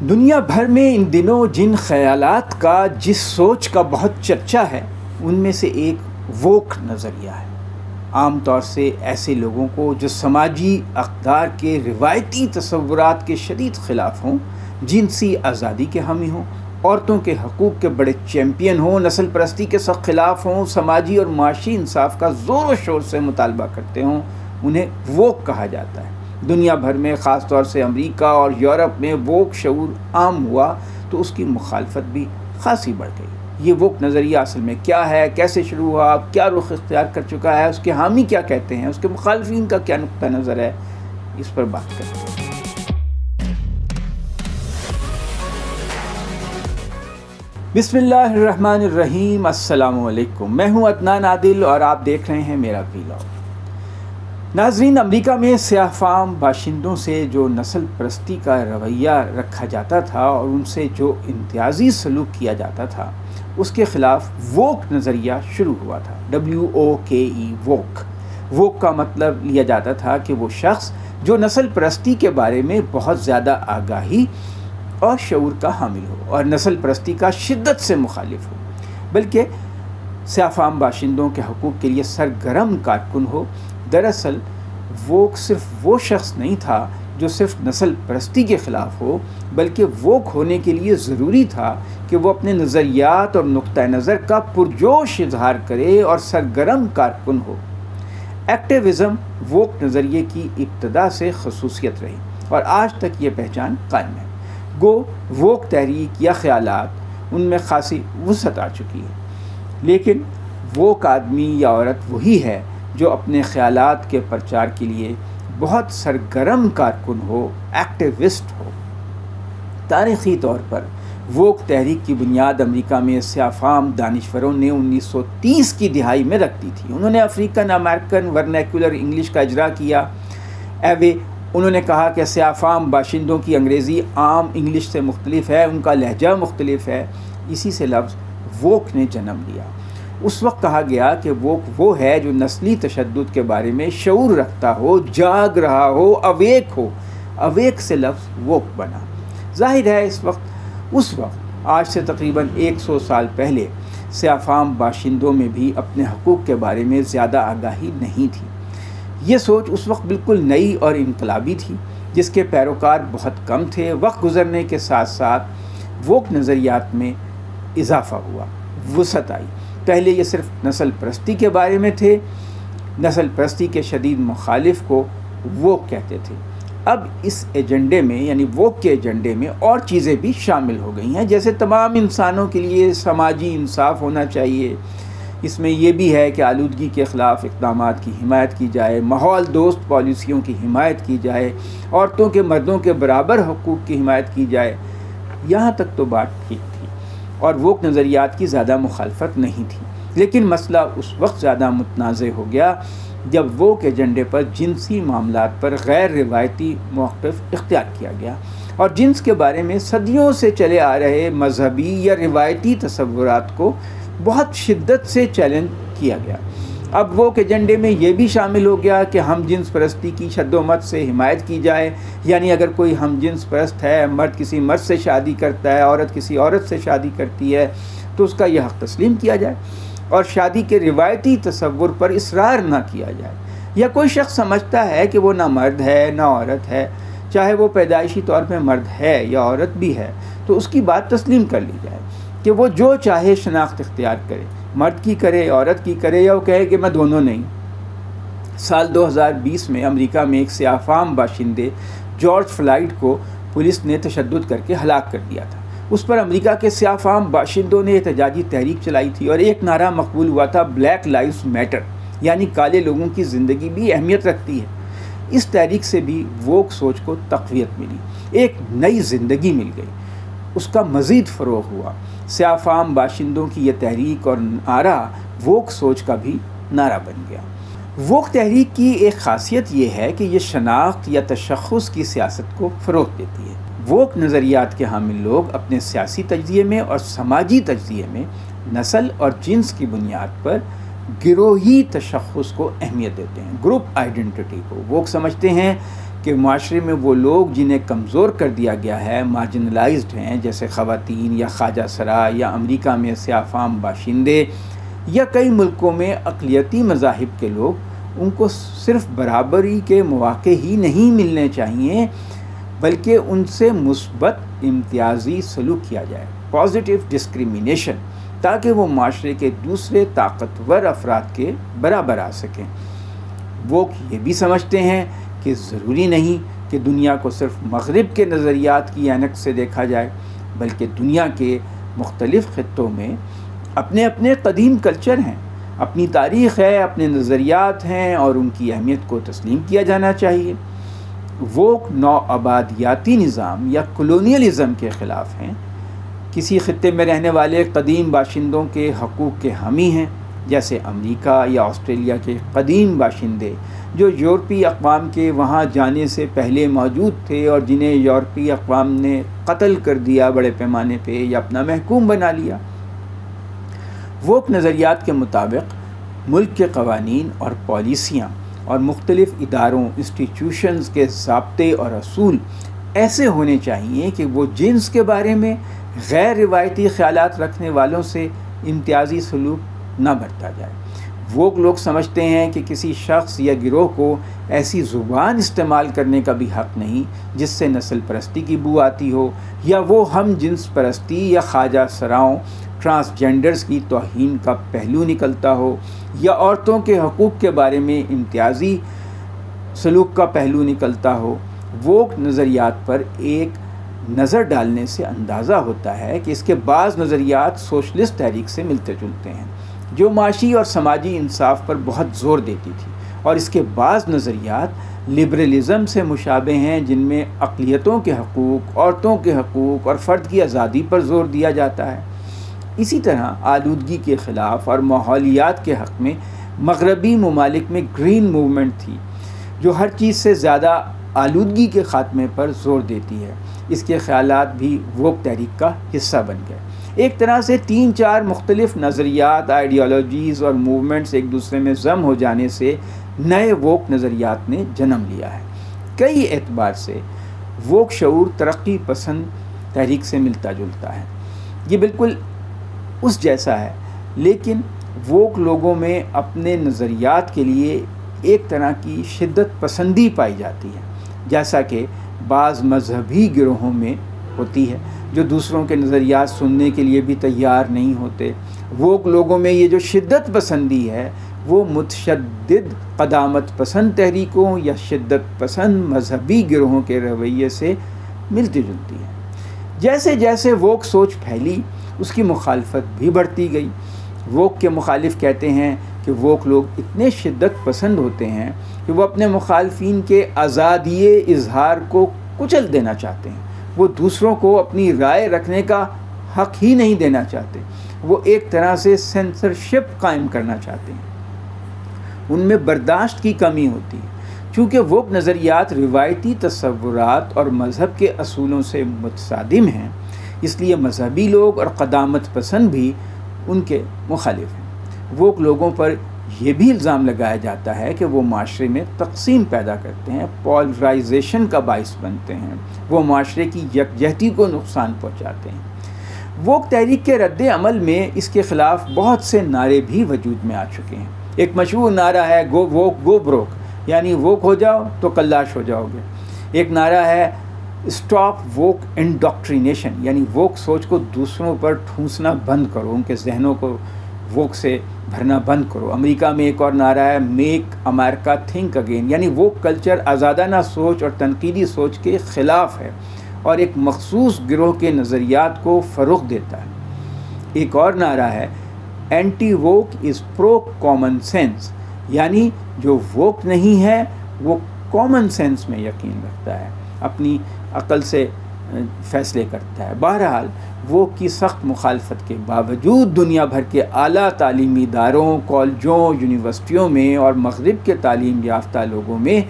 دنیا بھر میں ان دنوں جن خیالات کا جس سوچ کا بہت چرچا ہے ان میں سے ایک ووک نظریہ ہے۔ عام طور سے ایسے لوگوں کو جو سماجی اقدار کے روایتی تصورات کے شدید خلاف ہوں، جنسی آزادی کے حامی ہوں، عورتوں کے حقوق کے بڑے چیمپئن ہوں، نسل پرستی کے سخت خلاف ہوں، سماجی اور معاشی انصاف کا زور و شور سے مطالبہ کرتے ہوں، انہیں ووک کہا جاتا ہے۔ دنیا بھر میں خاص طور سے امریکہ اور یورپ میں ووک شعور عام ہوا تو اس کی مخالفت بھی خاصی بڑھ گئی۔ یہ ووک نظریہ اصل میں کیا ہے، کیسے شروع ہوا، کیا رخ اختیار کر چکا ہے، اس کے حامی کیا کہتے ہیں، اس کے مخالفین کا کیا نقطہ نظر ہے، اس پر بات کرتے ہیں۔ بسم اللہ الرحمن الرحیم، السلام علیکم، میں ہوں عدنان عادل اور آپ دیکھ رہے ہیں میرا ویلاگ۔ ناظرین، امریکہ میں سیاہ فام باشندوں سے جو نسل پرستی کا رویہ رکھا جاتا تھا اور ان سے جو امتیازی سلوک کیا جاتا تھا، اس کے خلاف ووک نظریہ شروع ہوا تھا۔ WOKE woke. ووک کا مطلب لیا جاتا تھا کہ وہ شخص جو نسل پرستی کے بارے میں بہت زیادہ آگاہی اور شعور کا حامل ہو اور نسل پرستی کا شدت سے مخالف ہو، بلکہ سیاہ فام باشندوں کے حقوق کے لیے سرگرم کارکن ہو۔ دراصل ووک صرف وہ شخص نہیں تھا جو صرف نسل پرستی کے خلاف ہو، بلکہ ووک ہونے کے لیے ضروری تھا کہ وہ اپنے نظریات اور نقطہ نظر کا پرجوش اظہار کرے اور سرگرم کارکن ہو۔ ایکٹیوزم ووک نظریے کی ابتدا سے خصوصیت رہی اور آج تک یہ پہچان قائم ہے۔ گو ووک تحریک یا خیالات ان میں خاصی وسعت آ چکی ہے، لیکن ووک آدمی یا عورت وہی ہے جو اپنے خیالات کے پرچار کے لیے بہت سرگرم کارکن ہو، ایکٹیوسٹ ہو۔ تاریخی طور پر ووک تحریک کی بنیاد امریکہ میں سیاہ فام دانشوروں نے 1930 کی دہائی میں رکھ دی تھی۔ انہوں نے افریقن امریکن ورنیکولر انگلش کا اجرا کیا۔ انہوں نے کہا کہ سیاہ فام باشندوں کی انگریزی عام انگلش سے مختلف ہے، ان کا لہجہ مختلف ہے۔ اسی سے لفظ ووک نے جنم لیا۔ اس وقت کہا گیا کہ ووک وہ ہے جو نسلی تشدد کے بارے میں شعور رکھتا ہو، جاگ رہا ہو، اویک ہو۔ اویک سے لفظ ووک بنا۔ ظاہر ہے اس وقت آج سے تقریباً 100 سال پہلے سیاہ فام باشندوں میں بھی اپنے حقوق کے بارے میں زیادہ آگاہی نہیں تھی۔ یہ سوچ اس وقت بالکل نئی اور انقلابی تھی، جس کے پیروکار بہت کم تھے۔ وقت گزرنے کے ساتھ ساتھ ووک نظریات میں اضافہ ہوا، وسعت آئی۔ پہلے یہ صرف نسل پرستی کے بارے میں تھے، نسل پرستی کے شدید مخالف کو ووک کہتے تھے۔ اب اس ایجنڈے میں یعنی ووک کے ایجنڈے میں اور چیزیں بھی شامل ہو گئی ہیں، جیسے تمام انسانوں کے لیے سماجی انصاف ہونا چاہیے۔ اس میں یہ بھی ہے کہ آلودگی کے خلاف اقدامات کی حمایت کی جائے، ماحول دوست پالیسیوں کی حمایت کی جائے، عورتوں کے مردوں کے برابر حقوق کی حمایت کی جائے۔ یہاں تک تو بات ٹھیک تھی اور ووک نظریات کی زیادہ مخالفت نہیں تھی، لیکن مسئلہ اس وقت زیادہ متنازع ہو گیا جب ووک ایجنڈے پر جنسی معاملات پر غیر روایتی موقف اختیار کیا گیا اور جنس کے بارے میں صدیوں سے چلے آ رہے مذہبی یا روایتی تصورات کو بہت شدت سے چیلنج کیا گیا۔ اب ووک ایجنڈے میں یہ بھی شامل ہو گیا کہ ہم جنس پرستی کی شد و مت سے حمایت کی جائے، یعنی اگر کوئی ہم جنس پرست ہے، مرد کسی مرد سے شادی کرتا ہے، عورت کسی عورت سے شادی کرتی ہے، تو اس کا یہ حق تسلیم کیا جائے اور شادی کے روایتی تصور پر اصرار نہ کیا جائے۔ یا کوئی شخص سمجھتا ہے کہ وہ نہ مرد ہے نہ عورت ہے، چاہے وہ پیدائشی طور پہ مرد ہے یا عورت بھی ہے، تو اس کی بات تسلیم کر لی جائے کہ وہ جو چاہے شناخت اختیار کرے، مرد کی کرے، عورت کی کرے، یا وہ کہے کہ میں دونوں نہیں۔ سال 2020 میں امریکہ میں ایک سیاہ فام باشندے جارج فلائیڈ کو پولیس نے تشدد کر کے ہلاک کر دیا تھا۔ اس پر امریکہ کے سیاہ فام باشندوں نے احتجاجی تحریک چلائی تھی اور ایک نعرہ مقبول ہوا تھا، بلیک لائیوز میٹر، یعنی کالے لوگوں کی زندگی بھی اہمیت رکھتی ہے۔ اس تحریک سے بھی ووک سوچ کو تقویت ملی، ایک نئی زندگی مل گئی، اس کا مزید فروغ ہوا۔ سیاہ فام باشندوں کی یہ تحریک اور نعرہ ووک سوچ کا بھی نعرہ بن گیا۔ ووک تحریک کی ایک خاصیت یہ ہے کہ یہ شناخت یا تشخص کی سیاست کو فروغ دیتی ہے۔ ووک نظریات کے حامل لوگ اپنے سیاسی تجزیے میں اور سماجی تجزیے میں نسل اور جنس کی بنیاد پر گروہی تشخص کو اہمیت دیتے ہیں، گروپ آئیڈینٹی کو۔ ووک سمجھتے ہیں کہ معاشرے میں وہ لوگ جنہیں کمزور کر دیا گیا ہے، مارجنلائزڈ ہیں، جیسے خواتین یا خواجہ سرا یا امریکہ میں سیاہ فام باشندے یا کئی ملکوں میں اقلیتی مذاہب کے لوگ، ان کو صرف برابری کے مواقع ہی نہیں ملنے چاہیے بلکہ ان سے مثبت امتیازی سلوک کیا جائے، پازیٹیو ڈسکریمنیشن، تاکہ وہ معاشرے کے دوسرے طاقتور افراد کے برابر آ سکیں۔ وہ یہ بھی سمجھتے ہیں کہ ضروری نہیں کہ دنیا کو صرف مغرب کے نظریات کی اینک سے دیکھا جائے، بلکہ دنیا کے مختلف خطوں میں اپنے اپنے قدیم کلچر ہیں، اپنی تاریخ ہے، اپنے نظریات ہیں، اور ان کی اہمیت کو تسلیم کیا جانا چاہیے۔ وہ نو آبادیاتی نظام یا کولونیلزم کے خلاف ہیں، کسی خطے میں رہنے والے قدیم باشندوں کے حقوق کے حامی ہیں، جیسے امریکہ یا آسٹریلیا کے قدیم باشندے جو یورپی اقوام کے وہاں جانے سے پہلے موجود تھے اور جنہیں یورپی اقوام نے قتل کر دیا بڑے پیمانے پہ یا اپنا محکوم بنا لیا۔ ووک نظریات کے مطابق ملک کے قوانین اور پالیسیاں اور مختلف اداروں، انسٹیٹیوشنز کے ضابطے اور اصول ایسے ہونے چاہیے کہ وہ جنس کے بارے میں غیر روایتی خیالات رکھنے والوں سے امتیازی سلوک نہ برتا جائے۔ وہ لوگ سمجھتے ہیں کہ کسی شخص یا گروہ کو ایسی زبان استعمال کرنے کا بھی حق نہیں جس سے نسل پرستی کی بو آتی ہو، یا وہ ہم جنس پرستی یا خواجہ سراؤں، ٹرانسجینڈرز کی توہین کا پہلو نکلتا ہو، یا عورتوں کے حقوق کے بارے میں امتیازی سلوک کا پہلو نکلتا ہو۔ وہ نظریات پر ایک نظر ڈالنے سے اندازہ ہوتا ہے کہ اس کے بعض نظریات سوشلسٹ تحریک سے ملتے جلتے ہیں جو معاشی اور سماجی انصاف پر بہت زور دیتی تھی، اور اس کے بعض نظریات لبرلزم سے مشابہ ہیں جن میں اقلیتوں کے حقوق، عورتوں کے حقوق اور فرد کی آزادی پر زور دیا جاتا ہے۔ اسی طرح آلودگی کے خلاف اور ماحولیات کے حق میں مغربی ممالک میں گرین موومنٹ تھی جو ہر چیز سے زیادہ آلودگی کے خاتمے پر زور دیتی ہے۔ اس کے خیالات بھی ووک تحریک کا حصہ بن گئے۔ ایک طرح سے 3-4 مختلف نظریات، آئیڈیالوجیز اور موومنٹس ایک دوسرے میں ضم ہو جانے سے نئے ووک نظریات نے جنم لیا ہے۔ کئی اعتبار سے ووک شعور ترقی پسند تحریک سے ملتا جلتا ہے، یہ بالکل اس جیسا ہے، لیکن ووک لوگوں میں اپنے نظریات کے لیے ایک طرح کی شدت پسندی پائی جاتی ہے، جیسا کہ بعض مذہبی گروہوں میں ہوتی ہے جو دوسروں کے نظریات سننے کے لیے بھی تیار نہیں ہوتے۔ ووک لوگوں میں یہ جو شدت پسندی ہے وہ متشدد قدامت پسند تحریکوں یا شدت پسند مذہبی گروہوں کے رویے سے ملتی جلتی ہے۔ جیسے جیسے ووک سوچ پھیلی اس کی مخالفت بھی بڑھتی گئی۔ ووک کے مخالف کہتے ہیں کہ ووک لوگ اتنے شدت پسند ہوتے ہیں کہ وہ اپنے مخالفین کے آزادی اظہار کو کچل دینا چاہتے ہیں، وہ دوسروں کو اپنی رائے رکھنے کا حق ہی نہیں دینا چاہتے، وہ ایک طرح سے سینسرشپ قائم کرنا چاہتے ہیں۔ ان میں برداشت کی کمی ہوتی ہے، چونکہ ووک نظریات روایتی تصورات اور مذہب کے اصولوں سے متصادم ہیں، اس لیے مذہبی لوگ اور قدامت پسند بھی ان کے مخالف ہیں۔ ووک لوگوں پر یہ بھی الزام لگایا جاتا ہے کہ وہ معاشرے میں تقسیم پیدا کرتے ہیں، پولرائزیشن کا باعث بنتے ہیں، وہ معاشرے کی یکجہتی کو نقصان پہنچاتے ہیں۔ ووک تحریک کے رد عمل میں اس کے خلاف بہت سے نعرے بھی وجود میں آ چکے ہیں۔ ایک مشہور نعرہ ہے گو ووک گو بروک، یعنی ووک ہو جاؤ تو کلاش ہو جاؤ گے۔ ایک نعرہ ہے اسٹاپ ووک انڈاکٹرینیشن، یعنی ووک سوچ کو دوسروں پر ٹھونسنا بند کرو، ان کے ذہنوں کو ووک سے بھرنا بند کرو۔ امریکہ میں ایک اور نعرہ ہے میک امریکہ تھنک اگین، یعنی ووک کلچر آزادانہ سوچ اور تنقیدی سوچ کے خلاف ہے اور ایک مخصوص گروہ کے نظریات کو فروغ دیتا ہے۔ ایک اور نعرہ ہے اینٹی ووک از پرو کامن سینس، یعنی جو ووک نہیں ہے وہ کامن سینس میں یقین رکھتا ہے، اپنی عقل سے فیصلے کرتا ہے۔ بہرحال ووک کی سخت مخالفت کے باوجود دنیا بھر کے اعلیٰ تعلیمی اداروں، کالجوں، یونیورسٹیوں میں اور مغرب کے تعلیم یافتہ لوگوں میں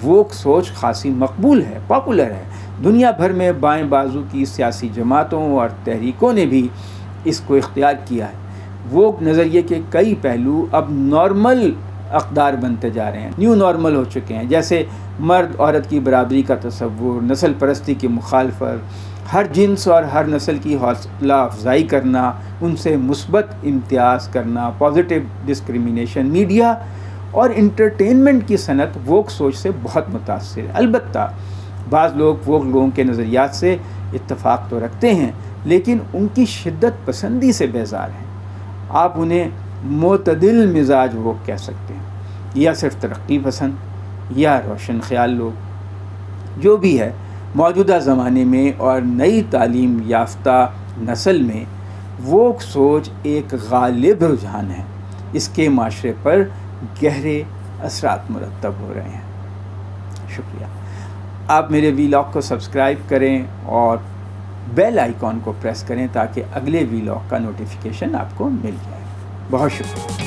ووک سوچ خاصی مقبول ہے، پاپولر ہے۔ دنیا بھر میں بائیں بازو کی سیاسی جماعتوں اور تحریکوں نے بھی اس کو اختیار کیا ہے۔ ووک نظریے کے کئی پہلو اب نارمل اقدار بنتے جا رہے ہیں، نیو نارمل ہو چکے ہیں، جیسے مرد عورت کی برابری کا تصور، نسل پرستی کی مخالفت، ہر جنس اور ہر نسل کی حوصلہ افزائی کرنا، ان سے مثبت امتیاز کرنا، پازیٹیو ڈسکریمنیشن۔ میڈیا اور انٹرٹینمنٹ کی صنعت ووک سوچ سے بہت متاثر ہے۔ البتہ بعض لوگ ووک لوگوں کے نظریات سے اتفاق تو رکھتے ہیں، لیکن ان کی شدت پسندی سے بیزار ہیں۔ آپ انہیں معتدل مزاج ووک کہہ سکتے ہیں، یا صرف ترقی پسند یا روشن خیال لوگ۔ جو بھی ہے، موجودہ زمانے میں اور نئی تعلیم یافتہ نسل میں ووک سوچ ایک غالب رجحان ہے۔ اس کے معاشرے پر گہرے اثرات مرتب ہو رہے ہیں۔ شکریہ۔ آپ میرے ویلاگ کو سبسکرائب کریں اور بیل آئیکن کو پریس کریں تاکہ اگلے ویلاگ کا نوٹیفیکیشن آپ کو مل جائے۔ بہت شکریہ۔